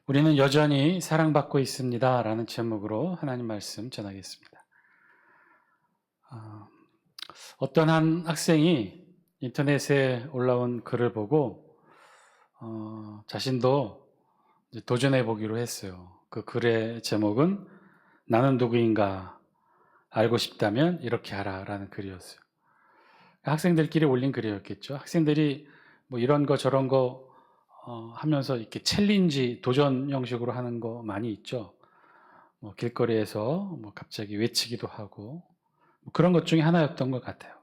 우리는 여전히 사랑받고 있습니다. 라는 제목으로 하나님 말씀 전하겠습니다. 어떤 한 학생이 인터넷에 올라온 글을 보고 자신도 도전해 보기로 했어요. 그 글의 제목은 나는 누구인가 알고 싶다면 이렇게 하라 라는 글이었어요. 학생들끼리 올린 글이었겠죠. 학생들이 뭐 이런 거 저런 거 하면서 이렇게 챌린지 도전 형식으로 하는 거 많이 있죠. 뭐 길거리에서 뭐 갑자기 외치기도 하고 뭐 그런 것 중에 하나였던 것 같아요.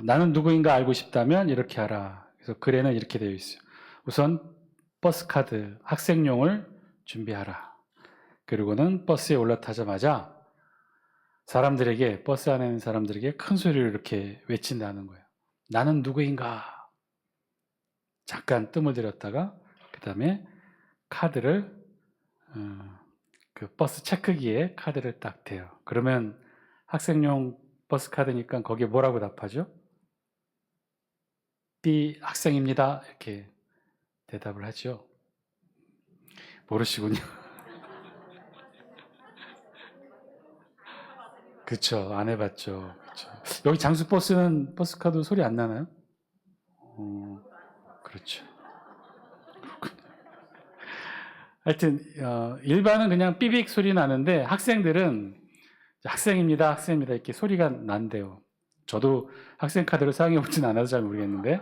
나는 누구인가 알고 싶다면 이렇게 하라. 그래서 글에는 이렇게 되어 있어요. 우선 버스카드 학생용을 준비하라. 그리고는 버스에 올라타자마자 사람들에게, 버스 안에 있는 사람들에게 큰 소리로 이렇게 외친다는 거예요. 나는 누구인가? 잠깐 뜸을 들였다가 그 다음에 카드를 그 버스 체크기에 카드를 딱 대요. 그러면 학생용 버스 카드니까 거기에 뭐라고 답하죠? B 학생입니다. 이렇게 대답을 하죠. 모르시군요. 그쵸, 안 해봤죠. 그쵸. 여기 장수버스는 버스카드 소리 안 나나요? 그렇죠. 하여튼 일반은 그냥 삐빅 소리 나는데 학생들은 학생입니다, 학생입니다 이렇게 소리가 난대요. 저도 학생 카드를 사용해 보진 않아서 잘 모르겠는데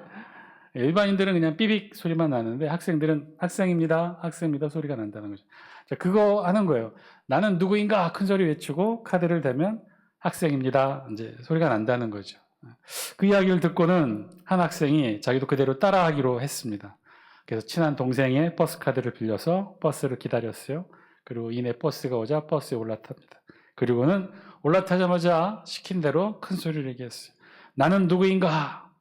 일반인들은 그냥 삐빅 소리만 나는데 학생들은 학생입니다, 학생입니다 소리가 난다는 거죠. 자, 그거 하는 거예요. 나는 누구인가 큰 소리 외치고 카드를 대면 학생입니다 이제 소리가 난다는 거죠. 그 이야기를 듣고는 한 학생이 자기도 그대로 따라하기로 했습니다. 그래서 친한 동생의 버스 카드를 빌려서 버스를 기다렸어요. 그리고 이내 버스가 오자 버스에 올라탑니다. 그리고는 올라타자마자 시킨 대로 큰 소리를 얘기했어요. 나는 누구인가?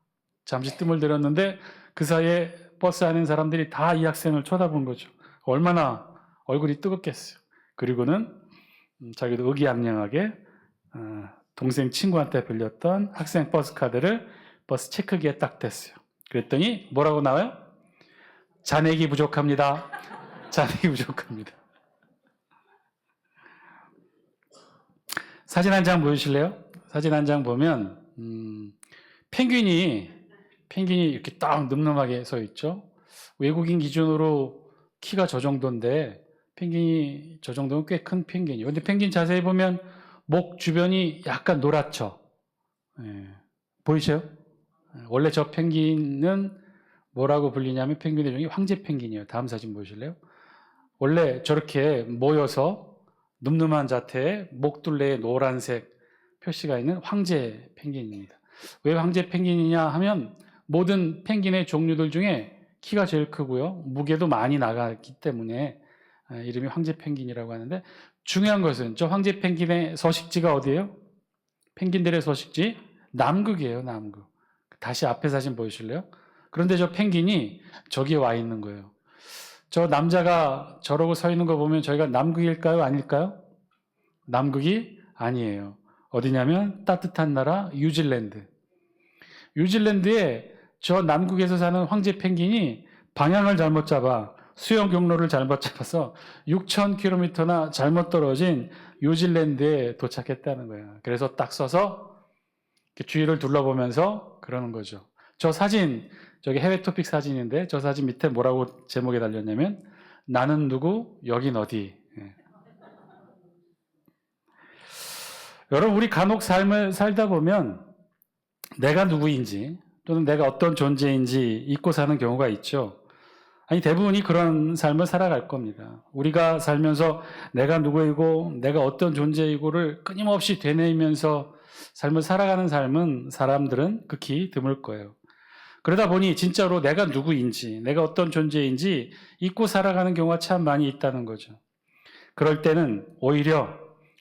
잠시 뜸을 들였는데 그 사이에 버스 안에 있는 사람들이 다 이 학생을 쳐다본 거죠. 얼마나 얼굴이 뜨겁겠어요. 그리고는 자기도 의기양양하게 동생 친구한테 빌렸던 학생 버스 카드를 버스 체크기에 딱 댔어요. 그랬더니 뭐라고 나와요? 잔액이 부족합니다. 잔액이 부족합니다. 사진 한 장 보여주실래요? 사진 한 장 보면 펭귄이 이렇게 딱 늠름하게 서 있죠. 외국인 기준으로 키가 저 정도인데 펭귄이 저 정도면 꽤 큰 펭귄이에요. 근데 펭귄 자세히 보면 목 주변이 약간 노랗죠. 예. 보이세요? 원래 저 펭귄은 뭐라고 불리냐면 펭귄의 종이 황제 펭귄이에요. 다음 사진 보실래요? 원래 저렇게 모여서 늠름한 자태에 목둘레에 노란색 표시가 있는 황제 펭귄입니다. 왜 황제 펭귄이냐 하면 모든 펭귄의 종류들 중에 키가 제일 크고요. 무게도 많이 나가기 때문에 이름이 황제 펭귄이라고 하는데 중요한 것은 저 황제 펭귄의 서식지가 어디예요? 펭귄들의 서식지? 남극이에요. 남극. 다시 앞에 사진 보여주실래요? 그런데 저 펭귄이 저기에 와 있는 거예요. 저 남자가 저러고 서 있는 거 보면 저희가 남극일까요? 아닐까요? 남극이 아니에요. 어디냐면 따뜻한 나라 뉴질랜드. 뉴질랜드에 저 남극에서 사는 황제 펭귄이 방향을 잘못 잡아 수영 경로를 잘못 잡아서 6,000km나 잘못 떨어진 뉴질랜드에 도착했다는 거예요. 그래서 딱 서서 주위를 둘러보면서 그러는 거죠. 저 사진, 저기 해외 토픽 사진인데 저 사진 밑에 뭐라고 제목에 달렸냐면 나는 누구, 여긴 어디. 예. 여러분 우리 간혹 삶을 살다 보면 내가 누구인지 또는 내가 어떤 존재인지 잊고 사는 경우가 있죠. 아니 대부분이 그런 삶을 살아갈 겁니다. 우리가 살면서 내가 누구이고 내가 어떤 존재이고를 끊임없이 되뇌이면서 삶을 살아가는 삶은 사람들은 극히 드물 거예요. 그러다 보니 진짜로 내가 누구인지 내가 어떤 존재인지 잊고 살아가는 경우가 참 많이 있다는 거죠. 그럴 때는 오히려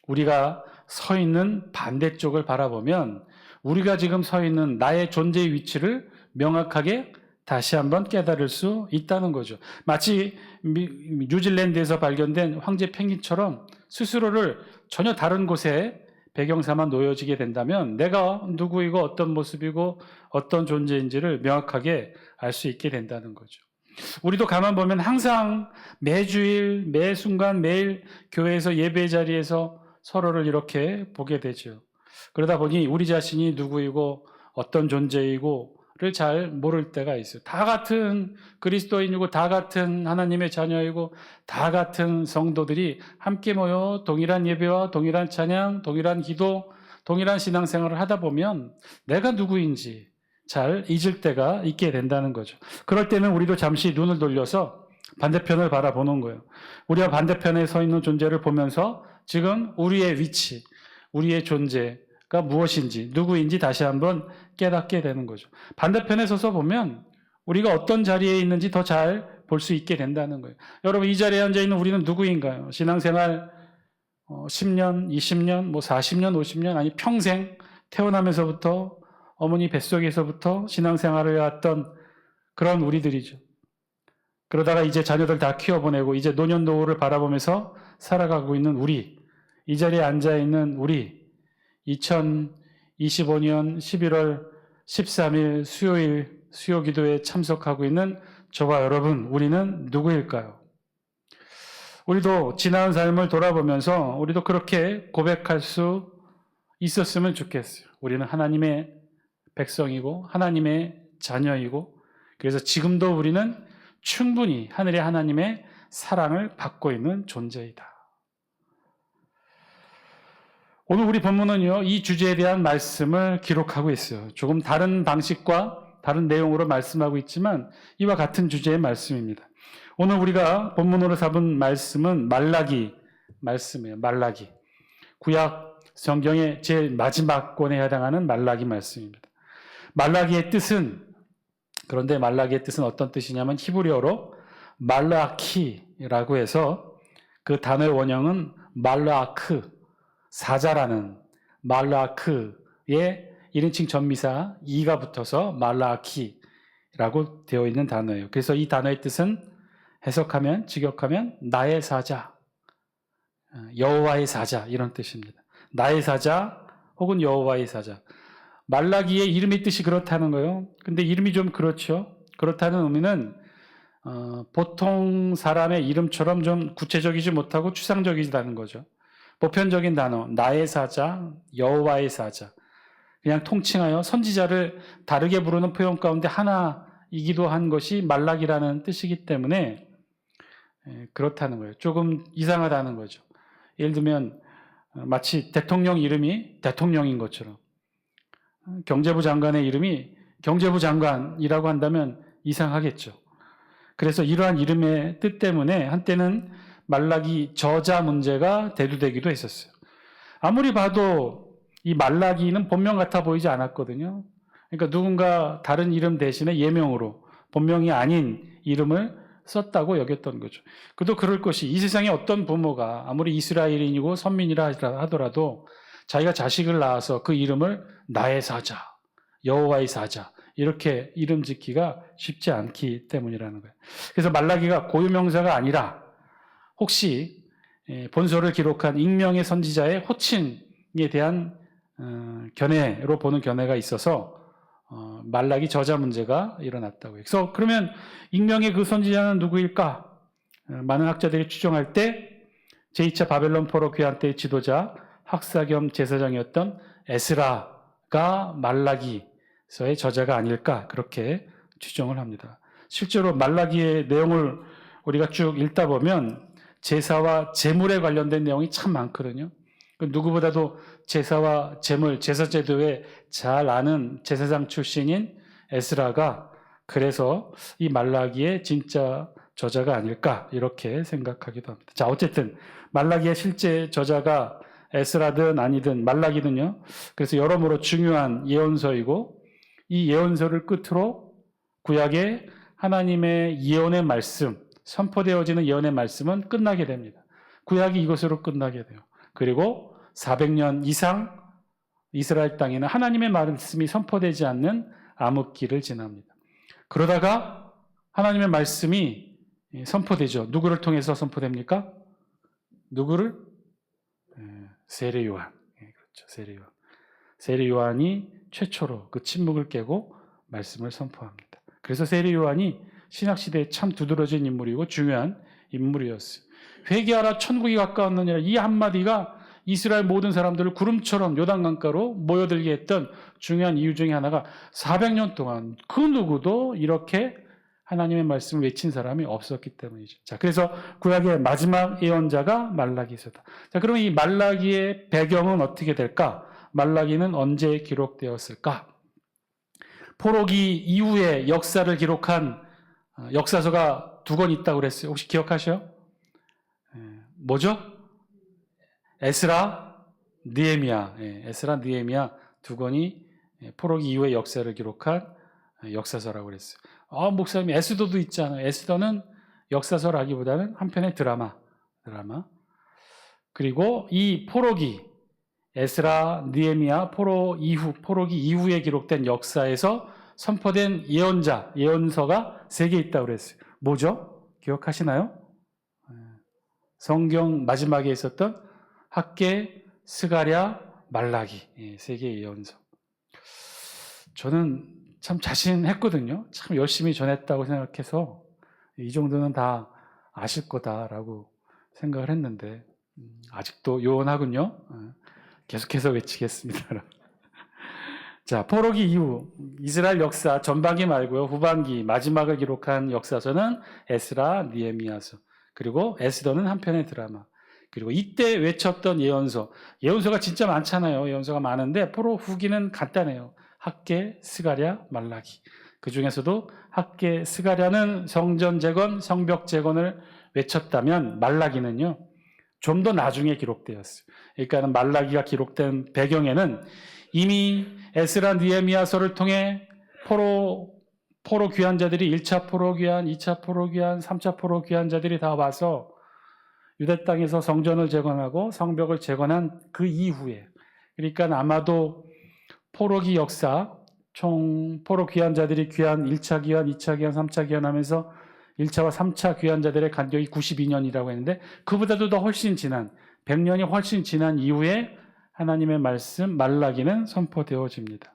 우리가 서 있는 반대쪽을 바라보면 우리가 지금 서 있는 나의 존재의 위치를 명확하게 다시 한번 깨달을 수 있다는 거죠. 마치 뉴질랜드에서 발견된 황제 펭귄처럼 스스로를 전혀 다른 곳에 배경삼아 놓여지게 된다면 내가 누구이고 어떤 모습이고 어떤 존재인지를 명확하게 알 수 있게 된다는 거죠. 우리도 가만 보면 항상 매주일, 매 순간, 매일 교회에서 예배 자리에서 서로를 이렇게 보게 되죠. 그러다 보니 우리 자신이 누구이고 어떤 존재이고를 잘 모를 때가 있어요. 다 같은 그리스도인이고 다 같은 하나님의 자녀이고 다 같은 성도들이 함께 모여 동일한 예배와 동일한 찬양, 동일한 기도, 동일한 신앙생활을 하다 보면 내가 누구인지 잘 잊을 때가 있게 된다는 거죠. 그럴 때는 우리도 잠시 눈을 돌려서 반대편을 바라보는 거예요. 우리가 반대편에 서 있는 존재를 보면서 지금 우리의 위치, 우리의 존재가 무엇인지, 누구인지 다시 한번 깨닫게 되는 거죠. 반대편에 서서 보면 우리가 어떤 자리에 있는지 더 잘 볼 수 있게 된다는 거예요. 여러분, 이 자리에 앉아 있는 우리는 누구인가요? 신앙생활 10년, 20년, 40년, 50년, 아니 평생 태어나면서부터 어머니 뱃속에서부터 신앙생활을 해왔던 그런 우리들이죠. 그러다가 이제 자녀들 다 키워보내고 이제 노년 노후를 바라보면서 살아가고 있는 우리, 이 자리에 앉아있는 우리, 2025년 11월 13일 수요일 수요기도에 참석하고 있는 저와 여러분, 우리는 누구일까요? 우리도 지나온 삶을 돌아보면서 우리도 그렇게 고백할 수 있었으면 좋겠어요. 우리는 하나님의 백성이고 하나님의 자녀이고, 그래서 지금도 우리는 충분히 하늘의 하나님의 사랑을 받고 있는 존재이다. 오늘 우리 본문은요, 이 주제에 대한 말씀을 기록하고 있어요. 조금 다른 방식과 다른 내용으로 말씀하고 있지만 이와 같은 주제의 말씀입니다. 오늘 우리가 본문으로 잡은 말씀은 말라기 말씀이에요. 말라기. 구약 성경의 제일 마지막 권에 해당하는 말라기 말씀입니다. 말라기의 뜻은, 그런데 말라기의 뜻은 어떤 뜻이냐면 히브리어로 말라키라고 해서 그 단어의 원형은 말라크, 사자라는 말라크의 1인칭 전미사 이가 붙어서 말라키라고 되어 있는 단어예요. 그래서 이 단어의 뜻은 해석하면, 직역하면 나의 사자, 여호와의 사자, 이런 뜻입니다. 나의 사자 혹은 여호와의 사자. 말라기의 이름의 뜻이 그렇다는 거예요. 근데 이름이 좀 그렇죠. 그렇다는 의미는 보통 사람의 이름처럼 좀 구체적이지 못하고 추상적이다는 거죠. 보편적인 단어, 나의 사자, 여호와의 사자. 그냥 통칭하여 선지자를 다르게 부르는 표현 가운데 하나이기도 한 것이 말라기라는 뜻이기 때문에 그렇다는 거예요. 조금 이상하다는 거죠. 예를 들면 마치 대통령 이름이 대통령인 것처럼, 경제부 장관의 이름이 경제부 장관이라고 한다면 이상하겠죠. 그래서 이러한 이름의 뜻 때문에 한때는 말라기 저자 문제가 대두되기도 했었어요. 아무리 봐도 이 말라기는 본명 같아 보이지 않았거든요. 그러니까 누군가 다른 이름 대신에 예명으로 본명이 아닌 이름을 썼다고 여겼던 거죠. 그도 그럴 것이, 이 세상에 어떤 부모가 아무리 이스라엘인이고 선민이라 하더라도 자기가 자식을 낳아서 그 이름을 나의 사자, 여호와의 사자 이렇게 이름 짓기가 쉽지 않기 때문이라는 거예요. 그래서 말라기가 고유명사가 아니라 혹시 본서를 기록한 익명의 선지자의 호칭에 대한 견해로 보는 견해가 있어서 말라기 저자 문제가 일어났다고요. 그래서 그러면 익명의 그 선지자는 누구일까? 많은 학자들이 추정할 때 제2차 바벨론 포로 귀환 때의 지도자, 학사 겸 제사장이었던 에스라가 말라기서의 저자가 아닐까, 그렇게 추정을 합니다. 실제로 말라기의 내용을 우리가 쭉 읽다 보면 제사와 제물에 관련된 내용이 참 많거든요. 누구보다도 제사와 제물, 제사제도에 잘 아는 제사장 출신인 에스라가 그래서 이 말라기의 진짜 저자가 아닐까, 이렇게 생각하기도 합니다. 자, 어쨌든 말라기의 실제 저자가 에스라든 아니든 말라기는요, 그래서 여러모로 중요한 예언서이고, 이 예언서를 끝으로 구약의 하나님의 예언의 말씀, 선포되어지는 예언의 말씀은 끝나게 됩니다. 구약이 이것으로 끝나게 돼요. 그리고 400년 이상 이스라엘 땅에는 하나님의 말씀이 선포되지 않는 암흑기를 지납니다. 그러다가 하나님의 말씀이 선포되죠. 누구를 통해서 선포됩니까? 누구를? 세례 요한. 그렇죠. 세례 요한. 세례 요한이 최초로 그 침묵을 깨고 말씀을 선포합니다. 그래서 세례 요한이 신학시대에 참 두드러진 인물이고 중요한 인물이었어요. 회개하라 천국이 가까웠느니라, 이 한마디가 이스라엘 모든 사람들을 구름처럼 요단강가로 모여들게 했던 중요한 이유 중에 하나가 400년 동안 그 누구도 이렇게 하나님의 말씀을 외친 사람이 없었기 때문이죠. 자, 그래서 구약의 마지막 예언자가 말라기서다. 자, 그러면 이 말라기의 배경은 어떻게 될까? 말라기는 언제 기록되었을까? 포로기 이후의 역사를 기록한 역사서가 2권 있다고 그랬어요. 혹시 기억하셔요? 뭐죠? 에스라, 느헤미야. 에스라, 느헤미야 2권이 포로기 이후의 역사를 기록한 역사서라고 그랬어요. 목사님, 에스더도 있잖아요. 에스더는 역사서라기보다는 한편의 드라마. 그리고 이 포로기, 에스라, 느헤미야, 포로기 이후에 기록된 역사에서 선포된 예언서가 3개 있다고 그랬어요. 뭐죠? 기억하시나요? 성경 마지막에 있었던 학개, 스가랴, 말라기 3개의 예언서. 저는 참 자신했거든요. 참 열심히 전했다고 생각해서 이 정도는 다 아실 거다라고 생각을 했는데 아직도 요원하군요. 계속해서 외치겠습니다. 자, 포로기 이후 이스라엘 역사 전반기 말고요, 후반기 마지막을 기록한 역사서는 에스라, 느헤미야서, 그리고 에스더는 한편의 드라마, 그리고 이때 외쳤던 예언서가 진짜 많잖아요. 예언서가 많은데 포로 후기는 간단해요. 학개, 스가랴, 말라기. 그 중에서도 학개, 스가랴는 성전 재건, 성벽 재건을 외쳤다면 말라기는요, 좀 더 나중에 기록되었어요. 그러니까 말라기가 기록된 배경에는 이미 에스라, 느헤미야서를 통해 포로 귀환자들이 1차 포로 귀환, 2차 포로 귀환, 3차 포로 귀환자들이 다 와서 유대 땅에서 성전을 재건하고 성벽을 재건한 그 이후에, 그러니까 아마도 포로기 역사, 총 포로 귀환자들이 귀환 1차 귀환, 2차 귀환, 3차 귀환 하면서 1차와 3차 귀환자들의 간격이 92년이라고 했는데 그보다도 더 훨씬 지난 100년이 훨씬 지난 이후에 하나님의 말씀 말라기는 선포되어집니다.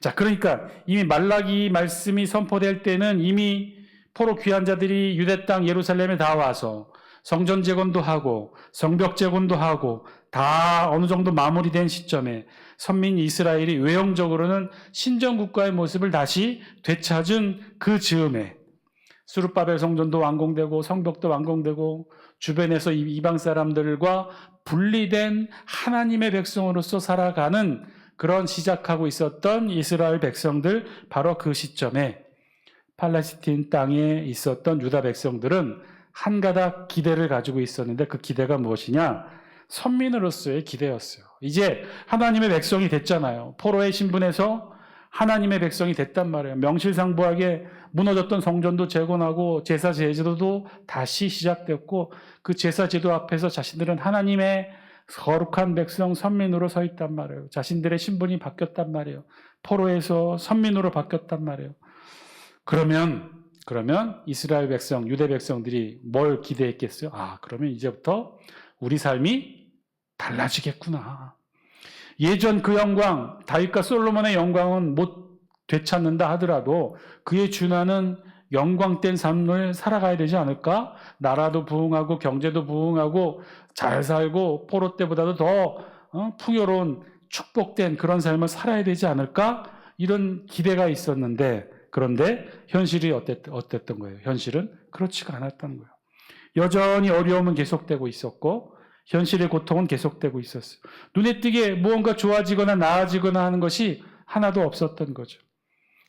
자, 그러니까 이미 말라기 말씀이 선포될 때는 이미 포로 귀환자들이 유대 땅 예루살렘에 다 와서 성전 재건도 하고 성벽 재건도 하고 다 어느 정도 마무리된 시점에 선민 이스라엘이 외형적으로는 신정 국가의 모습을 다시 되찾은 그 즈음에 스룹바벨 성전도 완공되고 성벽도 완공되고 주변에서 이방 사람들과 분리된 하나님의 백성으로서 살아가는 그런 시작하고 있었던 이스라엘 백성들, 바로 그 시점에 팔레스틴 땅에 있었던 유다 백성들은 한 가닥 기대를 가지고 있었는데 그 기대가 무엇이냐? 선민으로서의 기대였어요. 이제 하나님의 백성이 됐잖아요. 포로의 신분에서 하나님의 백성이 됐단 말이에요. 명실상부하게 무너졌던 성전도 재건하고 제사 제도도 다시 시작됐고 그 제사 제도 앞에서 자신들은 하나님의 거룩한 백성 선민으로 서 있단 말이에요. 자신들의 신분이 바뀌었단 말이에요. 포로에서 선민으로 바뀌었단 말이에요. 그러면 이스라엘 백성, 유대 백성들이 뭘 기대했겠어요? 그러면 이제부터 우리 삶이 달라지겠구나. 예전 그 영광, 다윗과 솔로몬의 영광은 못 되찾는다 하더라도 그에 준하는 영광된 삶을 살아가야 되지 않을까? 나라도 부흥하고 경제도 부흥하고 잘 살고 포로 때보다도 더 풍요로운 축복된 그런 삶을 살아야 되지 않을까? 이런 기대가 있었는데, 그런데 현실이 어땠던 거예요? 현실은 그렇지가 않았던 거예요. 여전히 어려움은 계속되고 있었고 현실의 고통은 계속되고 있었어요. 눈에 띄게 무언가 좋아지거나 나아지거나 하는 것이 하나도 없었던 거죠.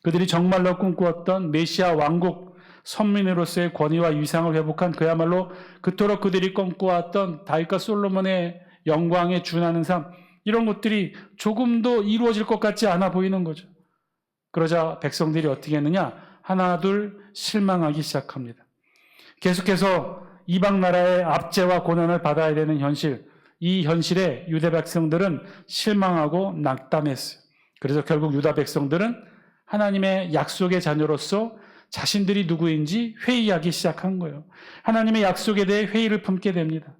그들이 정말로 꿈꾸었던 메시아 왕국, 선민으로서의 권위와 위상을 회복한 그야말로 그토록 그들이 꿈꿔왔던 다윗과 솔로몬의 영광에 준하는 삶, 이런 것들이 조금도 이루어질 것 같지 않아 보이는 거죠. 그러자 백성들이 어떻게 했느냐? 하나둘 실망하기 시작합니다. 계속해서 이방 나라의 압제와 고난을 받아야 되는 현실, 이 현실에 유대 백성들은 실망하고 낙담했어요. 그래서 결국 유다 백성들은 하나님의 약속의 자녀로서 자신들이 누구인지 회의하기 시작한 거예요. 하나님의 약속에 대해 회의를 품게 됩니다.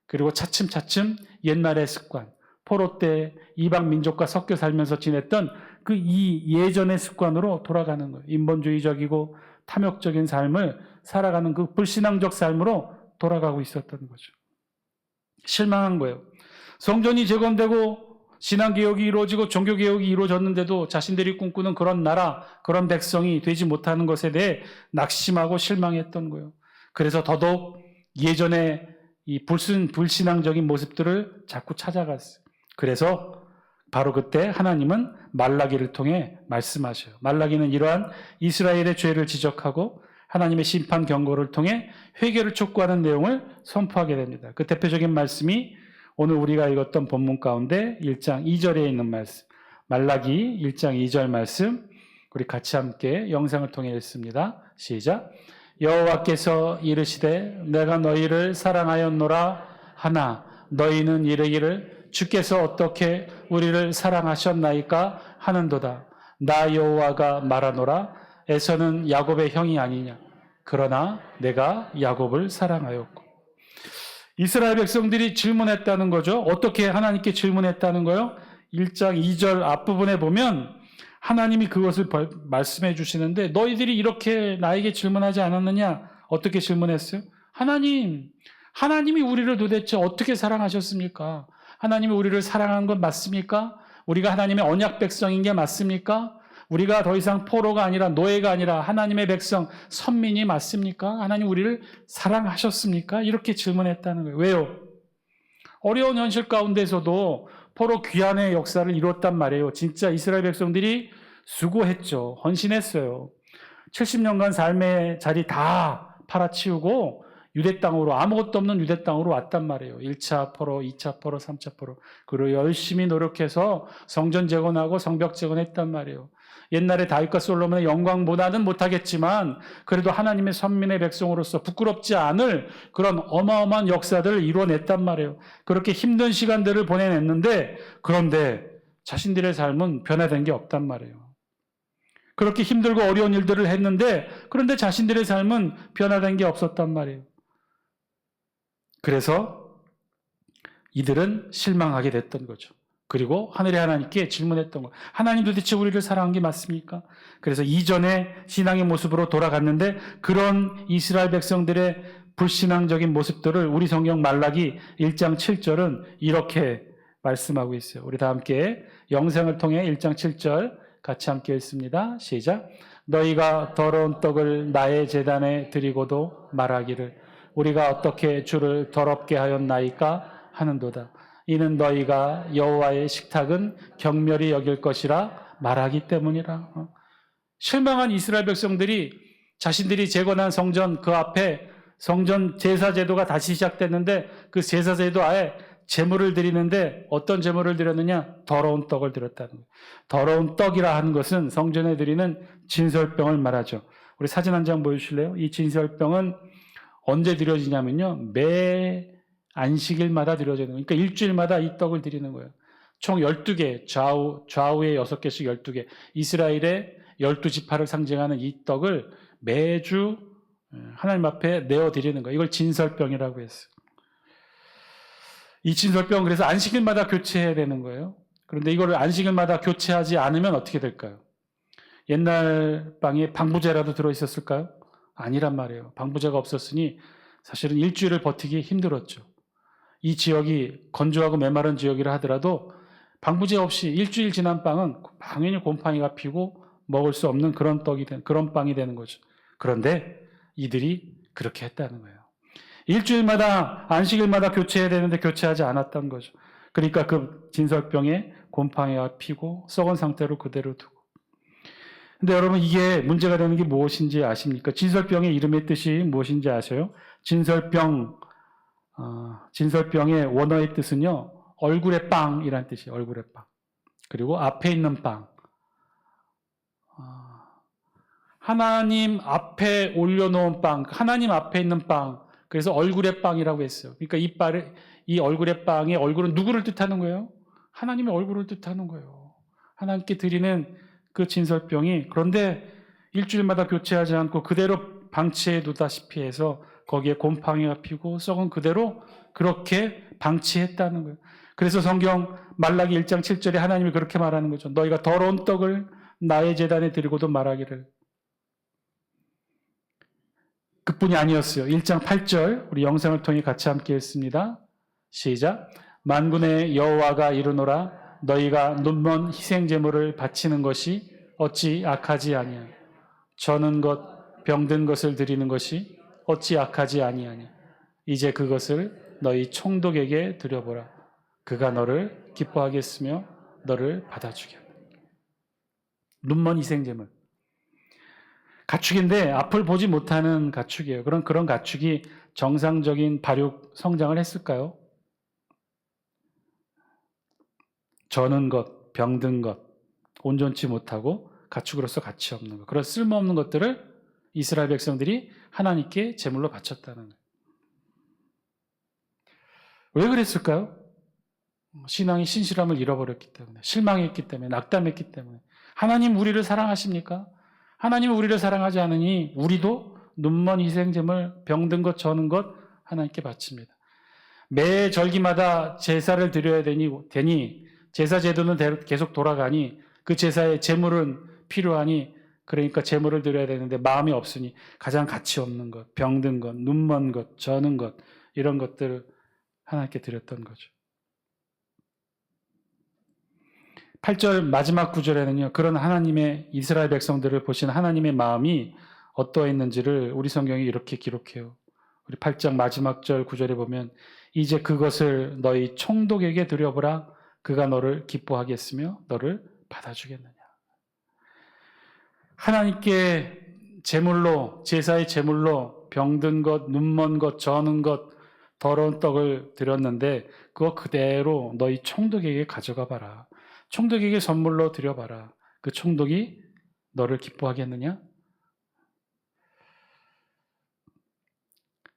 그리고 차츰차츰 옛날의 습관, 포로 때 이방 민족과 섞여 살면서 지냈던 그 이 예전의 습관으로 돌아가는 거예요. 인본주의적이고 탐욕적인 삶을 살아가는 그 불신앙적 삶으로 돌아가고 있었던 거죠. 실망한 거예요. 성전이 재건되고 신앙개혁이 이루어지고 종교개혁이 이루어졌는데도 자신들이 꿈꾸는 그런 나라, 그런 백성이 되지 못하는 것에 대해 낙심하고 실망했던 거예요. 그래서 더더욱 예전에 이 불신앙적인 모습들을 자꾸 찾아갔어요. 그래서 바로 그때 하나님은 말라기를 통해 말씀하셔요. 말라기는 이러한 이스라엘의 죄를 지적하고 하나님의 심판 경고를 통해 회개를 촉구하는 내용을 선포하게 됩니다. 그 대표적인 말씀이 오늘 우리가 읽었던 본문 가운데 1장 2절에 있는 말씀, 말라기 1장 2절 말씀, 우리 같이 함께 영상을 통해 읽습니다. 시작. 여호와께서 이르시되 내가 너희를 사랑하였노라 하나 너희는 이르기를 주께서 어떻게 우리를 사랑하셨나이까 하는도다. 나 여호와가 말하노라 에서는 야곱의 형이 아니냐. 그러나 내가 야곱을 사랑하였고. 이스라엘 백성들이 질문했다는 거죠. 어떻게 하나님께 질문했다는 거요? 1장 2절 앞부분에 보면 하나님이 그것을 말씀해 주시는데 너희들이 이렇게 나에게 질문하지 않았느냐? 어떻게 질문했어요? 하나님이 우리를 도대체 어떻게 사랑하셨습니까? 하나님이 우리를 사랑한 건 맞습니까? 우리가 하나님의 언약 백성인 게 맞습니까? 우리가 더 이상 포로가 아니라 노예가 아니라 하나님의 백성, 선민이 맞습니까? 하나님 우리를 사랑하셨습니까? 이렇게 질문했다는 거예요. 왜요? 어려운 현실 가운데서도 포로 귀환의 역사를 이뤘단 말이에요. 진짜 이스라엘 백성들이 수고했죠. 헌신했어요. 70년간 삶의 자리 다 팔아치우고 유대 땅으로, 아무것도 없는 유대 땅으로 왔단 말이에요. 1차 포로, 2차 포로, 3차 포로. 그리고 열심히 노력해서 성전 재건하고 성벽 재건했단 말이에요. 옛날에 다윗과 솔로몬의 영광보다는 못하겠지만 그래도 하나님의 선민의 백성으로서 부끄럽지 않을 그런 어마어마한 역사들을 이루어냈단 말이에요. 그렇게 힘든 시간들을 보내냈는데 그런데 자신들의 삶은 변화된 게 없단 말이에요. 그렇게 힘들고 어려운 일들을 했는데 그런데 자신들의 삶은 변화된 게 없었단 말이에요. 그래서 이들은 실망하게 됐던 거죠. 그리고 하늘의 하나님께 질문했던 거. 하나님 도대체 우리를 사랑한 게 맞습니까? 그래서 이전의 신앙의 모습으로 돌아갔는데 그런 이스라엘 백성들의 불신앙적인 모습들을 우리 성경 말라기 1장 7절은 이렇게 말씀하고 있어요. 우리 다 함께 영상을 통해 1장 7절 같이 함께 읽습니다. 시작. 너희가 더러운 떡을 나의 제단에 드리고도 말하기를 우리가 어떻게 주를 더럽게 하였나이까 하는도다. 이는 너희가 여호와의 식탁은 경멸히 여길 것이라 말하기 때문이라. 실망한 이스라엘 백성들이 자신들이 재건한 성전 그 앞에 성전 제사 제도가 다시 시작됐는데 그 제사 제도 아예 제물을 드리는데 어떤 제물을 드렸느냐? 더러운 떡을 드렸다는 거예요. 더러운 떡이라 하는 것은 성전에 드리는 진설병을 말하죠. 우리 사진 한 장 보여주실래요? 이 진설병은 언제 드려지냐면요. 매 안식일마다 드려지는 거예요. 그러니까 일주일마다 이 떡을 드리는 거예요. 총 12개, 좌우에 6개씩 12개. 이스라엘의 12지파를 상징하는 이 떡을 매주 하나님 앞에 내어드리는 거예요. 이걸 진설병이라고 했어요. 이 진설병은 그래서 안식일마다 교체해야 되는 거예요. 그런데 이거를 안식일마다 교체하지 않으면 어떻게 될까요? 옛날 빵에 방부제라도 들어있었을까요? 아니란 말이에요. 방부제가 없었으니 사실은 일주일을 버티기 힘들었죠. 이 지역이 건조하고 메마른 지역이라 하더라도 방부제 없이 일주일 지난 빵은 당연히 곰팡이가 피고 먹을 수 없는 그런 그런 빵이 되는 거죠. 그런데 이들이 그렇게 했다는 거예요. 일주일마다 안식일마다 교체해야 되는데 교체하지 않았던 거죠. 그러니까 그 진설병에 곰팡이가 피고 썩은 상태로 그대로 두고. 근데 여러분 이게 문제가 되는 게 무엇인지 아십니까? 진설병의 이름의 뜻이 무엇인지 아세요? 진설병의 원어의 뜻은요. 얼굴의 빵이라는 뜻이에요. 얼굴의 빵. 그리고 앞에 있는 빵. 하나님 앞에 올려놓은 빵. 하나님 앞에 있는 빵. 그래서 얼굴의 빵이라고 했어요. 그러니까 이 얼굴의 빵의 얼굴은 누구를 뜻하는 거예요? 하나님의 얼굴을 뜻하는 거예요. 하나님께 드리는 그 진설병이 그런데 일주일마다 교체하지 않고 그대로 방치해 두다시피 해서 거기에 곰팡이가 피고 썩은 그대로 그렇게 방치했다는 거예요. 그래서 성경 말라기 1장 7절에 하나님이 그렇게 말하는 거죠. 너희가 더러운 떡을 나의 제단에 드리고도 말하기를 그뿐이 아니었어요. 1장 8절 우리 영상을 통해 같이 함께 읽습니다. 시작. 만군의 여호와가 이르노라 너희가 눈먼 희생 제물을 바치는 것이 어찌 악하지 아니하냐. 저는 것 병든 것을 드리는 것이 어찌 악하지 아니하냐. 이제 그것을 너희 총독에게 드려보라. 그가 너를 기뻐하겠으며 너를 받아주겠다. 눈먼 희생 제물. 가축인데 앞을 보지 못하는 가축이에요. 그런 가축이 정상적인 발육 성장을 했을까요? 저는 것, 병든 것, 온전치 못하고 가축으로서 가치 없는 것, 그런 쓸모없는 것들을 이스라엘 백성들이 하나님께 제물로 바쳤다는 거예요. 왜 그랬을까요? 신앙이 신실함을 잃어버렸기 때문에, 실망했기 때문에, 낙담했기 때문에. 하나님 우리를 사랑하십니까? 하나님은 우리를 사랑하지 않으니 우리도 눈먼 희생제물, 병든 것, 저는 것 하나님께 바칩니다. 매 절기마다 제사를 드려야 되니 제사 제도는 계속 돌아가니 그 제사에 제물은 필요하니 그러니까 제물을 드려야 되는데 마음이 없으니 가장 가치 없는 것, 병든 것, 눈먼 것, 저는 것 이런 것들을 하나님께 드렸던 거죠. 8절 마지막 구절에는요. 그런 하나님의 이스라엘 백성들을 보신 하나님의 마음이 어떠했는지를 우리 성경이 이렇게 기록해요. 우리 8장 마지막 절 9절에 보면 이제 그것을 너희 총독에게 드려보라. 그가 너를 기뻐하겠으며 너를 받아주겠느냐. 하나님께 제물로 제사의 제물로 병든 것, 눈먼 것, 저는 것, 더러운 떡을 드렸는데 그거 그대로 너희 총독에게 가져가 봐라. 총독에게 선물로 드려봐라. 그 총독이 너를 기뻐하겠느냐?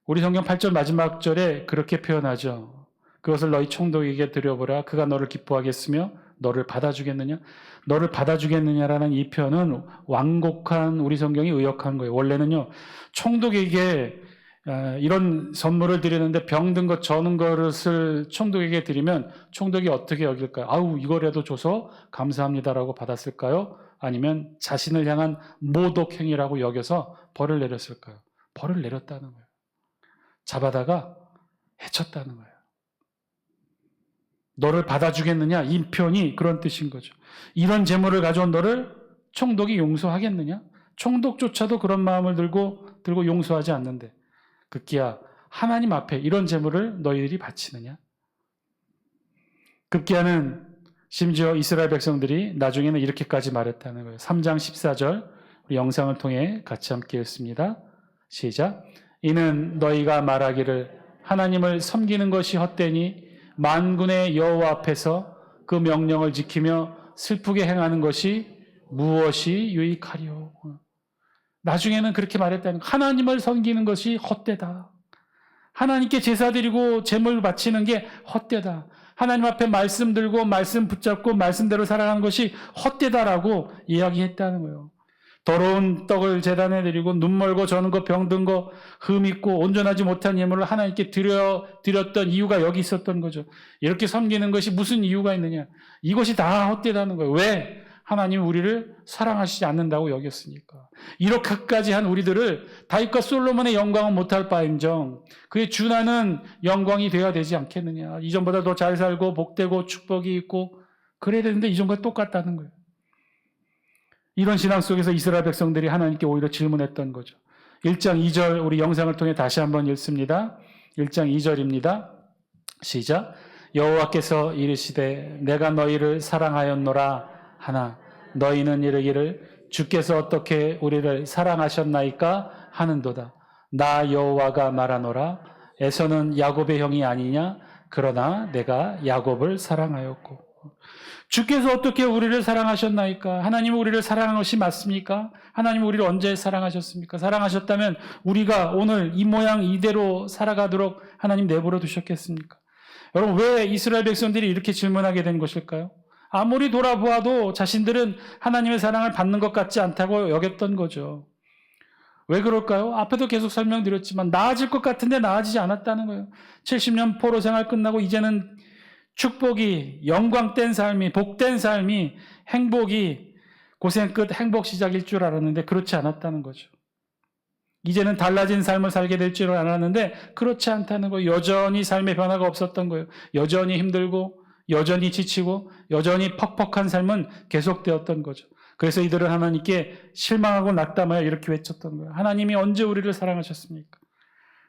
우리 성경 8절 마지막 절에 그렇게 표현하죠. 그것을 너희 총독에게 드려보라. 그가 너를 기뻐하겠으며 너를 받아주겠느냐? 너를 받아주겠느냐라는 이 표현은 완곡한 우리 성경이 의역한 거예요. 원래는요. 총독에게 이런 선물을 드리는데 병든 것, 저는 것을 총독에게 드리면 총독이 어떻게 여길까요? 아우 이거라도 줘서 감사합니다라고 받았을까요? 아니면 자신을 향한 모독행위라고 여겨서 벌을 내렸을까요? 벌을 내렸다는 거예요. 잡아다가 해쳤다는 거예요. 너를 받아주겠느냐? 이 표현이 그런 뜻인 거죠. 이런 재물을 가져온 너를 총독이 용서하겠느냐? 총독조차도 그런 마음을 들고 용서하지 않는데 급기야 하나님 앞에 이런 재물을 너희들이 바치느냐? 급기야는 심지어 이스라엘 백성들이 나중에는 이렇게까지 말했다는 거예요. 3장 14절 우리 영상을 통해 같이 함께 읽습니다. 시작. 이는 너희가 말하기를 하나님을 섬기는 것이 헛되니 만군의 여호와 앞에서 그 명령을 지키며 슬프게 행하는 것이 무엇이 유익하리요. 나중에는 그렇게 말했다는 거예요. 하나님을 섬기는 것이 헛되다. 하나님께 제사 드리고 제물 바치는 게 헛되다. 하나님 앞에 말씀 들고 말씀 붙잡고 말씀대로 살아가는 것이 헛되다라고 이야기했다는 거예요. 더러운 떡을 제단에 드리고 눈멀고 저는 거 병든 거 흠 있고 온전하지 못한 예물을 하나님께 드렸던 이유가 여기 있었던 거죠. 이렇게 섬기는 것이 무슨 이유가 있느냐. 이것이 다 헛되다는 거예요. 왜? 하나님 우리를 사랑하시지 않는다고 여겼으니까. 이렇게까지 한 우리들을 다윗과 솔로몬의 영광은 못할 바인정 그의 준하는 영광이 되어야 되지 않겠느냐. 이전보다 더 잘 살고 복되고 축복이 있고 그래야 되는데 이전과 똑같다는 거예요. 이런 신앙 속에서 이스라엘 백성들이 하나님께 오히려 질문했던 거죠. 1장 2절 우리 영상을 통해 다시 한번 읽습니다. 1장 2절입니다. 시작. 여호와께서 이르시되 내가 너희를 사랑하였노라 하나 너희는 이르기를 주께서 어떻게 우리를 사랑하셨나이까 하는도다. 나 여호와가 말하노라 에서는 야곱의 형이 아니냐 그러나 내가 야곱을 사랑하였고. 주께서 어떻게 우리를 사랑하셨나이까? 하나님은 우리를 사랑한 것이 맞습니까? 하나님은 우리를 언제 사랑하셨습니까? 사랑하셨다면 우리가 오늘 이 모양 이대로 살아가도록 하나님 내버려 두셨겠습니까? 여러분 왜 이스라엘 백성들이 이렇게 질문하게 된 것일까요? 아무리 돌아보아도 자신들은 하나님의 사랑을 받는 것 같지 않다고 여겼던 거죠. 왜 그럴까요? 앞에도 계속 설명드렸지만 나아질 것 같은데 나아지지 않았다는 거예요. 70년 포로 생활 끝나고 이제는 축복이 영광된 삶이 복된 삶이 행복이 고생 끝 행복 시작일 줄 알았는데 그렇지 않았다는 거죠. 이제는 달라진 삶을 살게 될 줄 알았는데 그렇지 않다는 거예요. 여전히 삶의 변화가 없었던 거예요. 여전히 힘들고 여전히 지치고 여전히 퍽퍽한 삶은 계속되었던 거죠. 그래서 이들은 하나님께 실망하고 낙담하여 이렇게 외쳤던 거예요. 하나님이 언제 우리를 사랑하셨습니까?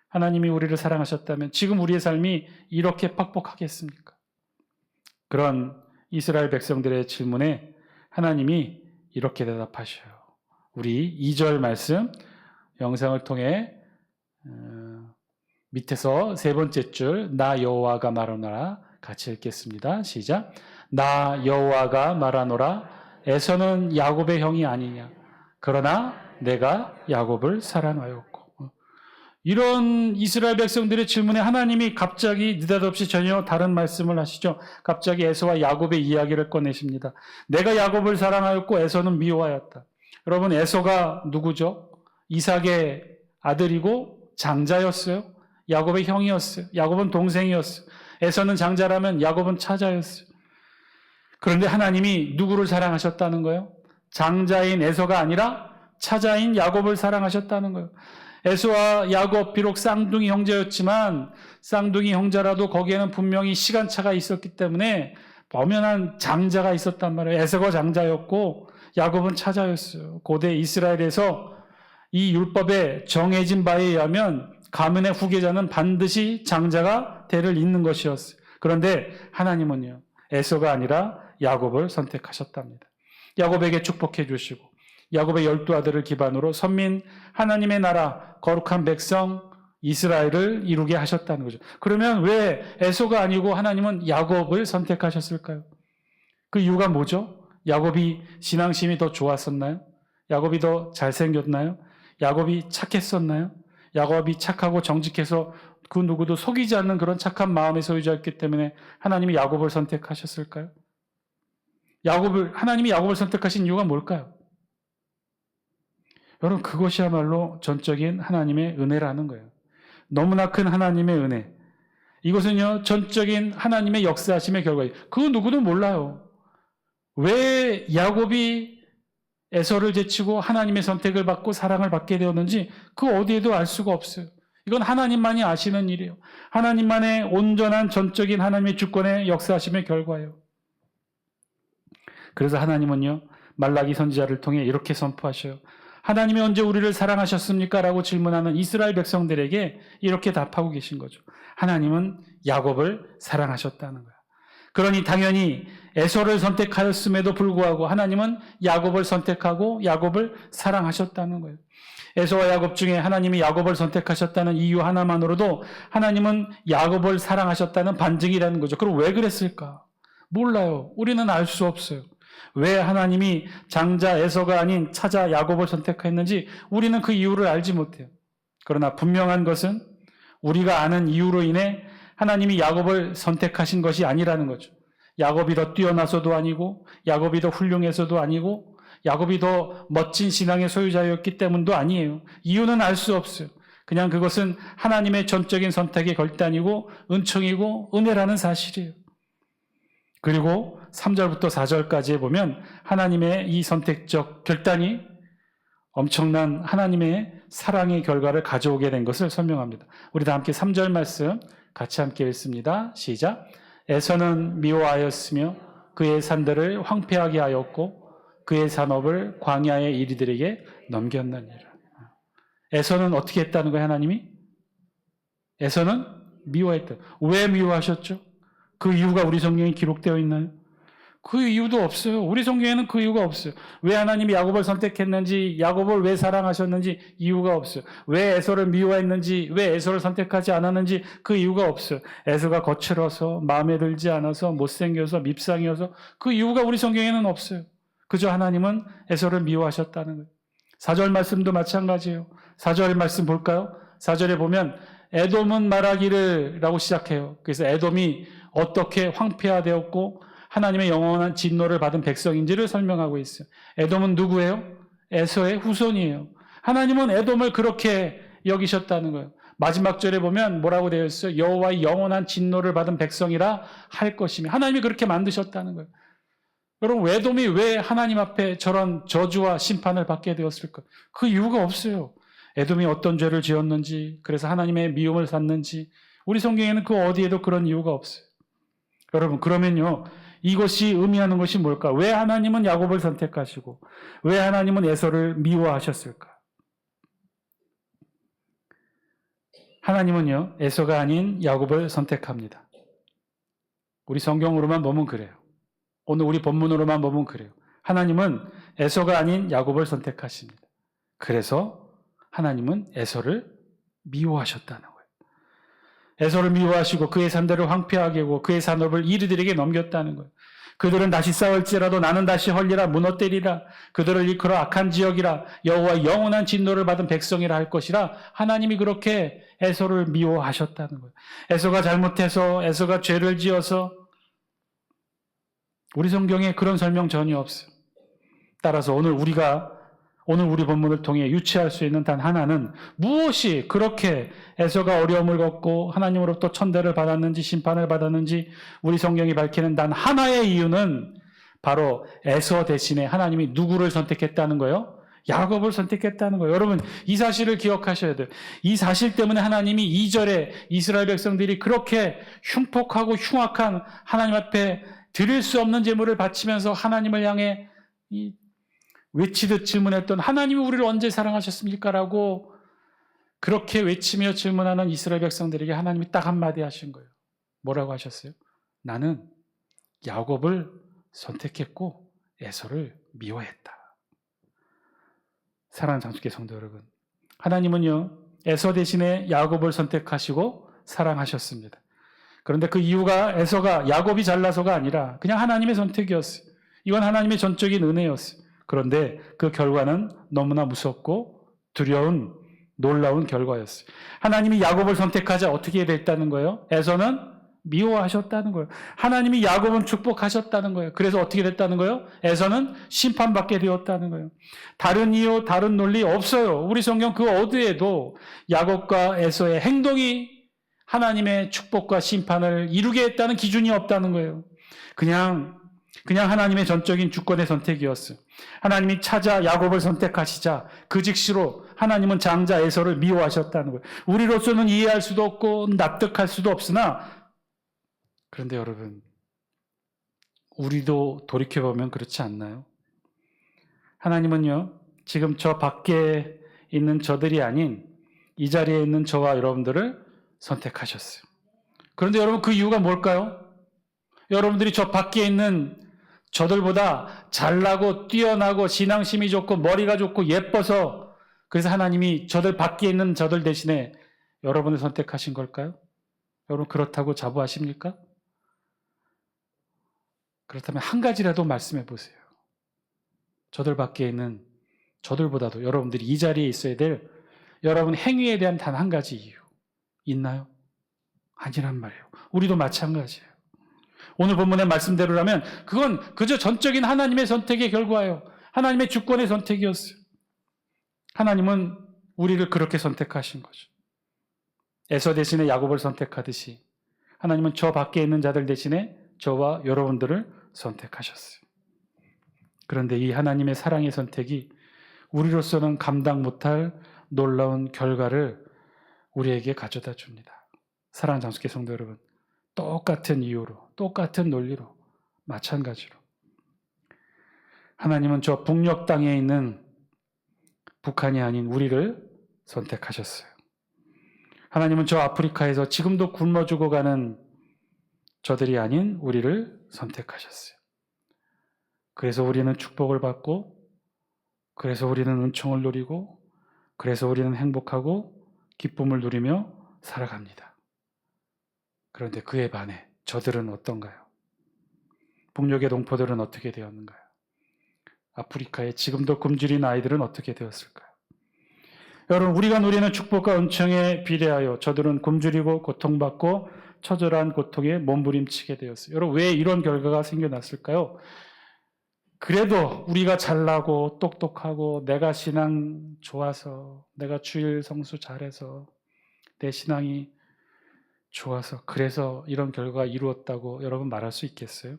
하나님이 우리를 사랑하셨다면 지금 우리의 삶이 이렇게 퍽퍽하겠습니까? 그런 이스라엘 백성들의 질문에 하나님이 이렇게 대답하셔요. 우리 2절 말씀 영상을 통해 밑에서 세 번째 줄 나 여호와가 말하노라 같이 읽겠습니다. 시작. 나 여호와가 말하노라 에서는 야곱의 형이 아니냐 그러나 내가 야곱을 사랑하였고. 이런 이스라엘 백성들의 질문에 하나님이 갑자기 느닷없이 전혀 다른 말씀을 하시죠. 갑자기 에서와 야곱의 이야기를 꺼내십니다. 내가 야곱을 사랑하였고 에서는 미워하였다. 여러분, 에서가 누구죠? 이삭의 아들이고 장자였어요. 야곱의 형이었어요. 야곱은 동생이었어요. 에서는 장자라면 야곱은 차자였어요. 그런데 하나님이 누구를 사랑하셨다는 거예요? 장자인 에서가 아니라 차자인 야곱을 사랑하셨다는 거예요. 에서와 야곱 비록 쌍둥이 형제였지만 쌍둥이 형제라도 거기에는 분명히 시간차가 있었기 때문에 엄연한 장자가 있었단 말이에요. 에서가 장자였고 야곱은 차자였어요. 고대 이스라엘에서 이 율법에 정해진 바에 의하면 가문의 후계자는 반드시 장자가 대를 잇는 것이었어요. 그런데 하나님은요, 에서가 아니라 야곱을 선택하셨답니다. 야곱에게 축복해 주시고 야곱의 12아들을 기반으로 선민 하나님의 나라 거룩한 백성 이스라엘을 이루게 하셨다는 거죠. 그러면 왜 에서가 아니고 하나님은 야곱을 선택하셨을까요? 그 이유가 뭐죠? 야곱이 신앙심이 더 좋았었나요? 야곱이 더 잘생겼나요? 야곱이 착했었나요? 야곱이 착하고 정직해서 그 누구도 속이지 않는 그런 착한 마음의 소유자였기 때문에 하나님이 야곱을 선택하셨을까요? 하나님이 야곱을 선택하신 이유가 뭘까요? 여러분, 그것이야말로 전적인 하나님의 은혜라는 거예요. 너무나 큰 하나님의 은혜. 이것은요, 전적인 하나님의 역사하심의 결과예요. 그 누구도 몰라요. 왜 야곱이 에서를 제치고 하나님의 선택을 받고 사랑을 받게 되었는지 그 어디에도 알 수가 없어요. 이건 하나님만이 아시는 일이에요. 하나님만의 온전한 전적인 하나님의 주권의 역사하심의 결과예요. 그래서 하나님은요, 말라기 선지자를 통해 이렇게 선포하셔요. 하나님이 언제 우리를 사랑하셨습니까? 라고 질문하는 이스라엘 백성들에게 이렇게 답하고 계신 거죠. 하나님은 야곱을 사랑하셨다는 거야. 그러니 당연히 에서를 선택하였음에도 불구하고 하나님은 야곱을 선택하고 야곱을 사랑하셨다는 거예요. 에서와 야곱 중에 하나님이 야곱을 선택하셨다는 이유 하나만으로도 하나님은 야곱을 사랑하셨다는 반증이라는 거죠. 그럼 왜 그랬을까? 몰라요. 우리는 알 수 없어요. 왜 하나님이 장자 에서가 아닌 차자 야곱을 선택했는지 우리는 그 이유를 알지 못해요. 그러나 분명한 것은 우리가 아는 이유로 인해 하나님이 야곱을 선택하신 것이 아니라는 거죠. 야곱이 더 뛰어나서도 아니고 야곱이 더 훌륭해서도 아니고 야곱이 더 멋진 신앙의 소유자였기 때문도 아니에요. 이유는 알 수 없어요. 그냥 그것은 하나님의 전적인 선택의 결단이고 은총이고 은혜라는 사실이에요. 그리고 3절부터 4절까지 보면 하나님의 이 선택적 결단이 엄청난 하나님의 사랑의 결과를 가져오게 된 것을 설명합니다. 우리 다 함께 3절 말씀 같이 함께 읽습니다. 시작. 에서는 미워하였으며 그의 산들을 황폐하게 하였고 그의 산업을 광야의 이리들에게 넘겼느니라. 에서는 어떻게 했다는 거예요, 하나님이? 에서는 미워했다. 왜 미워하셨죠? 그 이유가 우리 성경에 기록되어 있나요? 그 이유도 없어요. 우리 성경에는 그 이유가 없어요. 왜 하나님이 야곱을 선택했는지, 야곱을 왜 사랑하셨는지 이유가 없어요. 왜 에서를 미워했는지, 왜 에서를 선택하지 않았는지 그 이유가 없어요. 에서가 거칠어서, 마음에 들지 않아서, 못생겨서, 밉상이어서 그 이유가 우리 성경에는 없어요. 그저 하나님은 에서를 미워하셨다는 거예요. 4절 말씀도 마찬가지예요. 4절 말씀 볼까요? 4절에 보면 에돔은 말하기를 라고 시작해요. 그래서 에돔이 어떻게 황폐화되었고 하나님의 영원한 진노를 받은 백성인지를 설명하고 있어요. 에돔은 누구예요? 에서의 후손이에요. 하나님은 에돔을 그렇게 여기셨다는 거예요. 마지막 절에 보면 뭐라고 되어 있어요? 여호와의 영원한 진노를 받은 백성이라 할 것이며 하나님이 그렇게 만드셨다는 거예요. 여러분, 에돔이 왜 하나님 앞에 저런 저주와 심판을 받게 되었을까? 그 이유가 없어요. 에돔이 어떤 죄를 지었는지, 그래서 하나님의 미움을 샀는지 우리 성경에는 그 어디에도 그런 이유가 없어요. 여러분, 그러면요, 이것이 의미하는 것이 뭘까? 왜 하나님은 야곱을 선택하시고 왜 하나님은 에서를 미워하셨을까? 하나님은요, 에서가 아닌 야곱을 선택합니다. 우리 성경으로만 보면 그래요. 오늘 우리 본문으로만 보면 그래요. 하나님은 에서가 아닌 야곱을 선택하십니다. 그래서 하나님은 에서를 미워하셨다는 거예요. 에서를 미워하시고 그의 산대를 황폐하게 하고 그의 산업을 이르들에게 넘겼다는 거예요. 그들은 다시 싸울지라도 나는 다시 헐리라 무너뜨리라. 그들을 일컬어 악한 지역이라. 여호와 영원한 진노를 받은 백성이라 할 것이라. 하나님이 그렇게 에서를 미워하셨다는 거예요. 에서가 잘못해서, 에서가 죄를 지어서, 우리 성경에 그런 설명 전혀 없어요. 따라서 오늘 우리 본문을 통해 유추할 수 있는 단 하나는, 무엇이 그렇게 에서가 어려움을 겪고 하나님으로부터 천대를 받았는지 심판을 받았는지 우리 성경이 밝히는 단 하나의 이유는 바로 에서 대신에 하나님이 누구를 선택했다는 거예요? 야곱을 선택했다는 거예요. 여러분, 이 사실을 기억하셔야 돼요. 이 사실 때문에 하나님이 2절에 이스라엘 백성들이 그렇게 흉폭하고 흉악한 하나님 앞에 드릴 수 없는 제물을 바치면서 하나님을 향해 외치듯 질문했던, 하나님이 우리를 언제 사랑하셨습니까? 라고 그렇게 외치며 질문하는 이스라엘 백성들에게 하나님이 딱 한마디 하신 거예요. 뭐라고 하셨어요? 나는 야곱을 선택했고 에서를 미워했다. 사랑하는 장축계 성도 여러분, 하나님은요, 에서 대신에 야곱을 선택하시고 사랑하셨습니다. 그런데 그 이유가 에서가 야곱이 잘나서가 아니라 그냥 하나님의 선택이었어요. 이건 하나님의 전적인 은혜였어요. 그런데 그 결과는 너무나 무섭고 두려운 놀라운 결과였어요. 하나님이 야곱을 선택하자 어떻게 됐다는 거예요? 에서는 미워하셨다는 거예요. 하나님이 야곱은 축복하셨다는 거예요. 그래서 어떻게 됐다는 거예요? 에서는 심판받게 되었다는 거예요. 다른 이유, 다른 논리 없어요. 우리 성경 그 어디에도 야곱과 에서의 행동이 하나님의 축복과 심판을 이루게 했다는 기준이 없다는 거예요. 그냥 하나님의 전적인 주권의 선택이었어요. 하나님이 찾아 야곱을 선택하시자 그 즉시로 하나님은 장자 에서를 미워하셨다는 거예요. 우리로서는 이해할 수도 없고 납득할 수도 없으나, 그런데 여러분, 우리도 돌이켜보면 그렇지 않나요? 하나님은요, 지금 저 밖에 있는 저들이 아닌 이 자리에 있는 저와 여러분들을 선택하셨어요. 그런데 여러분, 그 이유가 뭘까요? 여러분들이 저 밖에 있는 저들보다 잘나고 뛰어나고 신앙심이 좋고 머리가 좋고 예뻐서, 그래서 하나님이 저들 밖에 있는 저들 대신에 여러분을 선택하신 걸까요? 여러분, 그렇다고 자부하십니까? 그렇다면 한 가지라도 말씀해 보세요. 저들 밖에 있는 저들보다도 여러분들이 이 자리에 있어야 될 여러분 행위에 대한 단 한 가지 이유 있나요? 아니란 말이에요. 우리도 마찬가지예요. 오늘 본문의 말씀대로라면 그건 그저 전적인 하나님의 선택의 결과예요. 하나님의 주권의 선택이었어요. 하나님은 우리를 그렇게 선택하신 거죠. 에서 대신에 야곱을 선택하듯이 하나님은 저 밖에 있는 자들 대신에 저와 여러분들을 선택하셨어요. 그런데 이 하나님의 사랑의 선택이 우리로서는 감당 못할 놀라운 결과를 우리에게 가져다 줍니다. 사랑하는 장수계 성도 여러분, 똑같은 이유로, 똑같은 논리로, 마찬가지로 하나님은 저 북녘 땅에 있는 북한이 아닌 우리를 선택하셨어요. 하나님은 저 아프리카에서 지금도 굶어 죽어가는 저들이 아닌 우리를 선택하셨어요. 그래서 우리는 축복을 받고, 그래서 우리는 은총을 누리고, 그래서 우리는 행복하고 기쁨을 누리며 살아갑니다. 그런데 그에 반해 저들은 어떤가요? 북녘의 동포들은 어떻게 되었는가요? 아프리카에 지금도 굶주린 아이들은 어떻게 되었을까요? 여러분, 우리가 누리는 축복과 은총에 비례하여 저들은 굶주리고 고통받고 처절한 고통에 몸부림치게 되었어요. 여러분, 왜 이런 결과가 생겨났을까요? 그래도 우리가 잘나고 똑똑하고 내가 신앙 좋아서, 내가 주일 성수 잘해서, 내 신앙이 좋아서 그래서 이런 결과가 이루었다고 여러분 말할 수 있겠어요?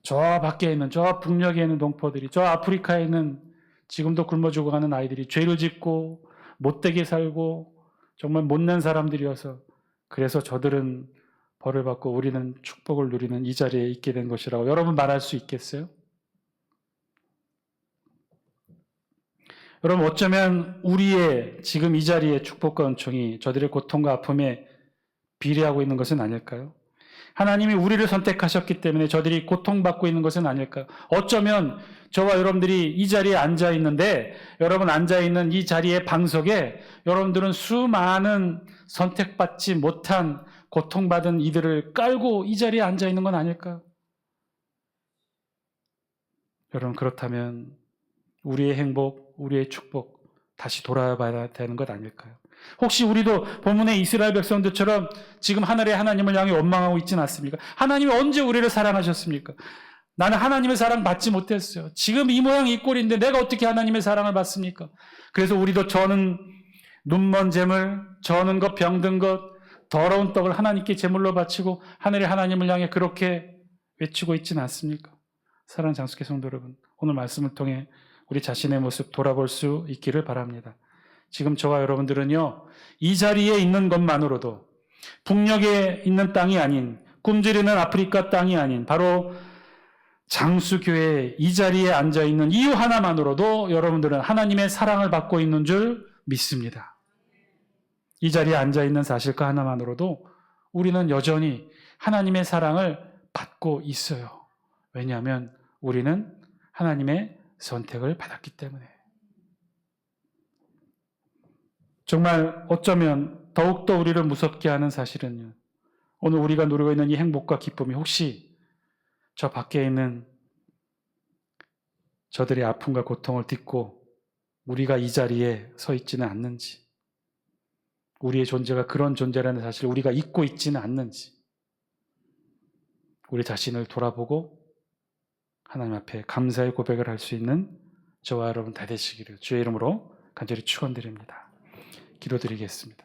저 밖에 있는, 저 북녘에 있는 동포들이, 저 아프리카에 있는 지금도 굶어 죽어가는 아이들이 죄를 짓고 못되게 살고 정말 못난 사람들이어서 그래서 저들은 벌을 받고 우리는 축복을 누리는 이 자리에 있게 된 것이라고 여러분 말할 수 있겠어요? 여러분 어쩌면 우리의 지금 이 자리의 축복과 은총이 저들의 고통과 아픔에 비례하고 있는 것은 아닐까요? 하나님이 우리를 선택하셨기 때문에 저들이 고통받고 있는 것은 아닐까요? 어쩌면 저와 여러분들이 이 자리에 앉아 있는데 여러분 앉아 있는 이 자리의 방석에 여러분들은 수많은 선택받지 못한 고통받은 이들을 깔고 이 자리에 앉아 있는 건 아닐까요? 여러분 그렇다면 우리의 행복, 우리의 축복 다시 돌아봐야 되는 것 아닐까요? 혹시 우리도 본문의 이스라엘 백성들처럼 지금 하늘의 하나님을 향해 원망하고 있지는 않습니까? 하나님이 언제 우리를 사랑하셨습니까? 나는 하나님의 사랑 받지 못했어요. 지금 이 모양 이 꼴인데 내가 어떻게 하나님의 사랑을 받습니까? 그래서 우리도 저는 눈먼 재물, 저는 것 병든 것, 더러운 떡을 하나님께 제물로 바치고 하늘의 하나님을 향해 그렇게 외치고 있지는 않습니까? 사랑하는 장수교 성도 여러분, 오늘 말씀을 통해 우리 자신의 모습 돌아볼 수 있기를 바랍니다. 지금 저와 여러분들은요, 이 자리에 있는 것만으로도 북녘에 있는 땅이 아닌 굶주리는 아프리카 땅이 아닌 바로 장수교회 이 자리에 앉아있는 이유 하나만으로도 여러분들은 하나님의 사랑을 받고 있는 줄 믿습니다. 이 자리에 앉아있는 사실 그 하나만으로도 우리는 여전히 하나님의 사랑을 받고 있어요. 왜냐하면 우리는 하나님의 선택을 받았기 때문에. 정말 어쩌면 더욱더 우리를 무섭게 하는 사실은요, 오늘 우리가 누리고 있는 이 행복과 기쁨이 혹시 저 밖에 있는 저들의 아픔과 고통을 딛고 우리가 이 자리에 서 있지는 않는지, 우리의 존재가 그런 존재라는 사실을 우리가 잊고 있지는 않는지, 우리 자신을 돌아보고 하나님 앞에 감사의 고백을 할 수 있는 저와 여러분 다 되시기를 주의 이름으로 간절히 축원드립니다. 기도드리겠습니다.